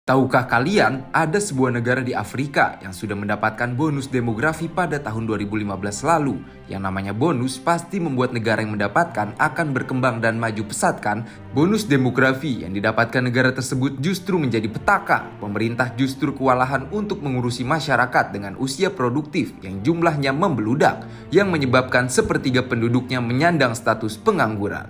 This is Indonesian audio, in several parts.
Tahukah kalian ada sebuah negara di Afrika yang sudah mendapatkan bonus demografi pada tahun 2015 lalu? Yang namanya bonus pasti membuat negara yang mendapatkan akan berkembang dan maju pesat kan? Bonus demografi yang didapatkan negara tersebut justru menjadi petaka. Pemerintah justru kewalahan untuk mengurusi masyarakat dengan usia produktif yang jumlahnya membeludak, yang menyebabkan sepertiga penduduknya menyandang status pengangguran.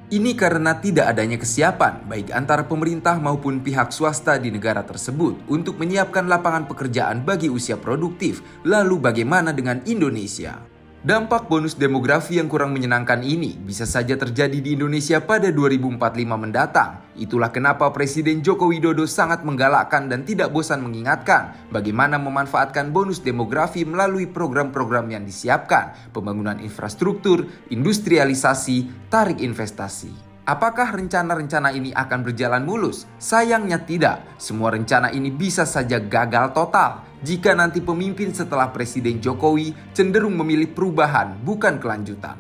Ini karena tidak adanya kesiapan baik antara pemerintah maupun pihak swasta di negara tersebut untuk menyiapkan lapangan pekerjaan bagi usia produktif. Lalu bagaimana dengan Indonesia? Dampak bonus demografi yang kurang menyenangkan ini bisa saja terjadi di Indonesia pada 2045 mendatang. Itulah kenapa Presiden Joko Widodo sangat menggalakkan dan tidak bosan mengingatkan bagaimana memanfaatkan bonus demografi melalui program-program yang disiapkan, pembangunan infrastruktur, industrialisasi, tarik investasi. Apakah rencana-rencana ini akan berjalan mulus? Sayangnya tidak. Semua rencana ini bisa saja gagal total jika nanti pemimpin setelah Presiden Jokowi cenderung memilih perubahan bukan kelanjutan.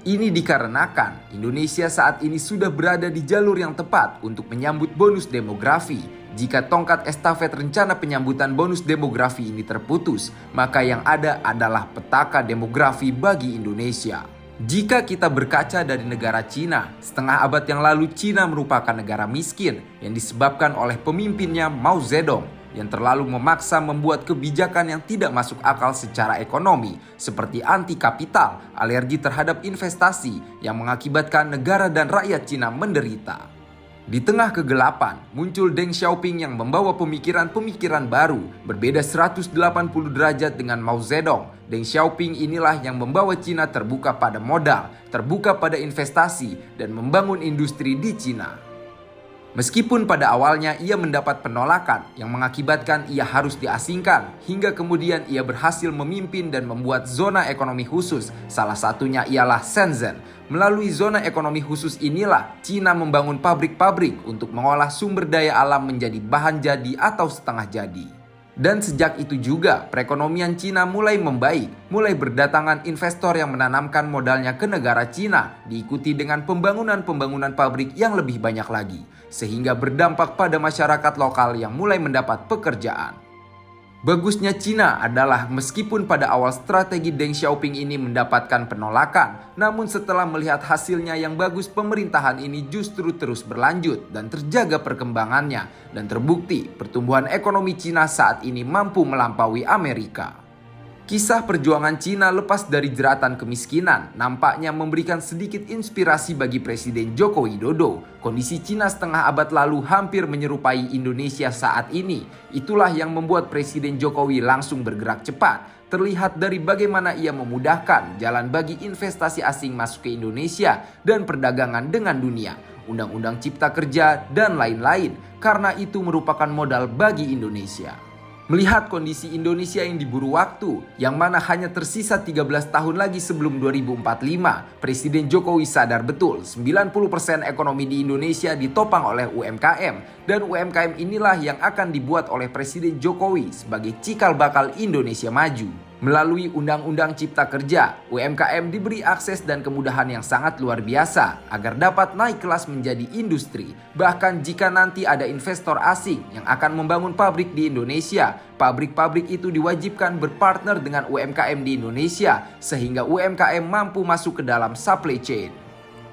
Ini dikarenakan Indonesia saat ini sudah berada di jalur yang tepat untuk menyambut bonus demografi. Jika tongkat estafet rencana penyambutan bonus demografi ini terputus, maka yang ada adalah petaka demografi bagi Indonesia. Jika kita berkaca dari negara Cina, setengah abad yang lalu Cina merupakan negara miskin yang disebabkan oleh pemimpinnya Mao Zedong yang terlalu memaksa membuat kebijakan yang tidak masuk akal secara ekonomi seperti anti kapital, alergi terhadap investasi yang mengakibatkan negara dan rakyat Cina menderita. Di tengah kegelapan, muncul Deng Xiaoping yang membawa pemikiran-pemikiran baru, berbeda 180 derajat dengan Mao Zedong. Deng Xiaoping inilah yang membawa Cina terbuka pada modal, terbuka pada investasi, dan membangun industri di Cina. Meskipun pada awalnya ia mendapat penolakan yang mengakibatkan ia harus diasingkan, hingga kemudian ia berhasil memimpin dan membuat zona ekonomi khusus, salah satunya ialah Shenzhen. Melalui zona ekonomi khusus inilah Cina membangun pabrik-pabrik untuk mengolah sumber daya alam menjadi bahan jadi atau setengah jadi. Dan sejak itu juga perekonomian Cina mulai membaik, mulai berdatangan investor yang menanamkan modalnya ke negara Cina, diikuti dengan pembangunan pabrik yang lebih banyak lagi, sehingga berdampak pada masyarakat lokal yang mulai mendapat pekerjaan. Bagusnya Cina adalah meskipun pada awal strategi Deng Xiaoping ini mendapatkan penolakan, namun setelah melihat hasilnya yang bagus, pemerintahan ini justru terus berlanjut dan terjaga perkembangannya, dan terbukti pertumbuhan ekonomi Cina saat ini mampu melampaui Amerika. Kisah perjuangan Cina lepas dari jeratan kemiskinan nampaknya memberikan sedikit inspirasi bagi Presiden Joko Widodo. Kondisi Cina setengah abad lalu hampir menyerupai Indonesia saat ini. Itulah yang membuat Presiden Jokowi langsung bergerak cepat. Terlihat dari bagaimana ia memudahkan jalan bagi investasi asing masuk ke Indonesia dan perdagangan dengan dunia, Undang-Undang Cipta Kerja, dan lain-lain. Karena itu merupakan modal bagi Indonesia. Melihat kondisi Indonesia yang diburu waktu, yang mana hanya tersisa 13 tahun lagi sebelum 2045, Presiden Jokowi sadar betul 90% ekonomi di Indonesia ditopang oleh UMKM, dan UMKM inilah yang akan dibuat oleh Presiden Jokowi sebagai cikal bakal Indonesia maju. Melalui Undang-Undang Cipta Kerja, UMKM diberi akses dan kemudahan yang sangat luar biasa agar dapat naik kelas menjadi industri. Bahkan jika nanti ada investor asing yang akan membangun pabrik di Indonesia, pabrik-pabrik itu diwajibkan berpartner dengan UMKM di Indonesia sehingga UMKM mampu masuk ke dalam supply chain.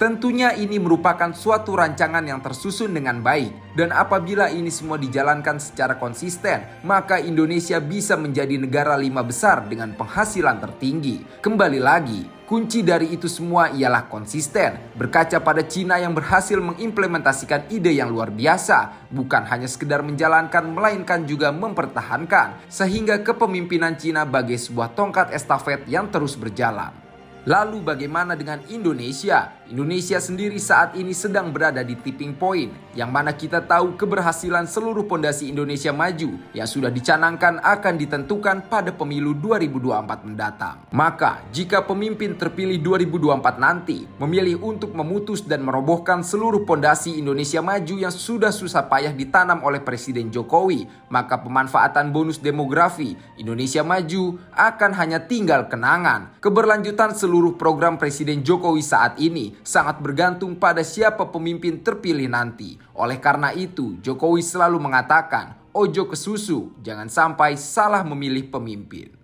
Tentunya ini merupakan suatu rancangan yang tersusun dengan baik, dan apabila ini semua dijalankan secara konsisten, maka Indonesia bisa menjadi negara 5 besar dengan penghasilan tertinggi. Kembali lagi, kunci dari itu semua ialah konsisten. Berkaca pada Cina yang berhasil mengimplementasikan ide yang luar biasa, bukan hanya sekedar menjalankan melainkan juga mempertahankan, sehingga kepemimpinan Cina bagai sebuah tongkat estafet yang terus berjalan. Lalu bagaimana dengan Indonesia? Indonesia sendiri saat ini sedang berada di tipping point, yang mana kita tahu keberhasilan seluruh pondasi Indonesia maju yang sudah dicanangkan akan ditentukan pada pemilu 2024 mendatang. Maka jika pemimpin terpilih 2024 nanti memilih untuk memutus dan merobohkan seluruh pondasi Indonesia maju yang sudah susah payah ditanam oleh Presiden Jokowi, maka pemanfaatan bonus demografi Indonesia maju akan hanya tinggal kenangan. Keberlanjutan seluruh program Presiden Jokowi saat ini sangat bergantung pada siapa pemimpin terpilih nanti. Oleh karena itu, Jokowi selalu mengatakan, ojo ke susu, jangan sampai salah memilih pemimpin.